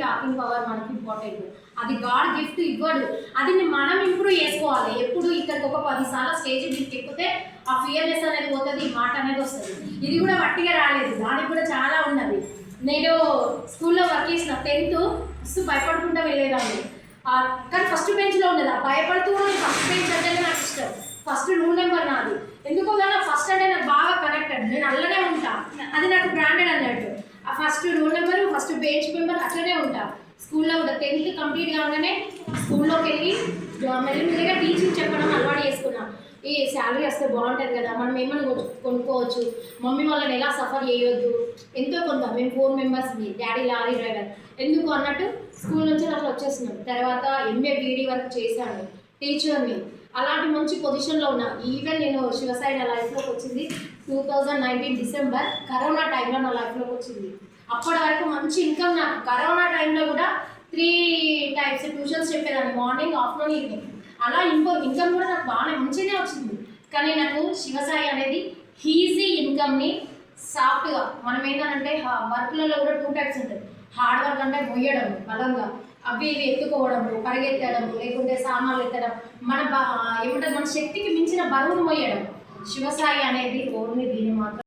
Talking power మనకి important. అది God gift ఇవ్వడు, అది మనం ఇంప్రూవ్ చేసుకోవాలి. ఎప్పుడు ఇక్కడికి ఒక 10 సార్లు స్టేజ్ మీదకి ఎక్కితే ఆ ఫియర్నెస్ అనేది పోతుంది, మాట అనేది వస్తుంది. ఇది కూడా వట్టిగా రాలేదు, దానికి కూడా చాలా ఉన్నది. నేను స్కూల్లో వర్క్ చేసిన 10th ఫస్ట్ భయపడుకుంటూ వెళ్ళేదాన్ని, కానీ ఫస్ట్ బెంచ్లో ఉండేది. ఆ భయపడుతూ ఫస్ట్ బెంచ్ అంటేనే నాకు ఇష్టం. ఫస్ట్ రూల్ నెంబర్ నాది, ఎందుకో కానీ ఫస్ట్ అంటే నాకు బాగా కనెక్టెడ్, నేను అల్లనే ఉంటా, అది నాకు బ్రాండెడ్ అన్నట్టు. ఆ first rule number, first bench member అట్లనే ఉంటా. స్కూల్లో కూడా 10th కంప్లీట్ కాగానే స్కూల్లోకి వెళ్ళి మెల్లిమెల్లిగా టీచింగ్ చెప్పడం అలవాటు చేసుకున్నాం. ఈ శాలరీ వస్తే బాగుంటుంది కదా, మనం ఏమైనా కొనుక్కోవచ్చు, మమ్మీ వాళ్ళని ఎలా సఫర్ చేయొద్దు, ఎంతో కొంత. మేము 4 మెంబర్స్, డాడీ లారీ డ్రైవర్, ఎందుకు అన్నట్టు స్కూల్ నుంచి అట్లా వచ్చేస్తున్నాం. తర్వాత MA BD వరకు చేశాను, టీచర్ని. అలాంటి మంచి పొజిషన్లో ఉన్నా. ఈవెన్ నేను శివసాయి నా లైఫ్లోకి వచ్చింది 2019 డిసెంబర్, కరోనా టైంలో నా లైఫ్లోకి వచ్చింది. అప్పటి వరకు మంచి ఇన్కమ్ నాకు. కరోనా టైంలో కూడా 3 టైప్స్ ట్యూషన్స్ చెప్పేదాన్ని, మార్నింగ్, ఆఫ్టర్నూన్, ఈవినింగ్. అలా ఇన్కమ్ కూడా నాకు బాగానే మంచిగానే వచ్చింది. కానీ నాకు శివసాయి అనేది ఈజీ ఇన్కమ్ని సాఫ్ట్గా, మనం ఏంటంటే వర్క్లలో కూడా 2 టైప్స్ ఉంటుంది. హార్డ్ వర్క్ అంటే మొయ్యడం బలంగా, అవి ఇవి ఎత్తుకోవడము, పరిగెత్తడం, లేకుంటే సామాన్లు ఎత్తడం, ఏమంటారు మన శక్తికి మించిన బరువును మొయ్యడం. శివసాయి అనేది ఓన్లీ దీన్ని మాత్రం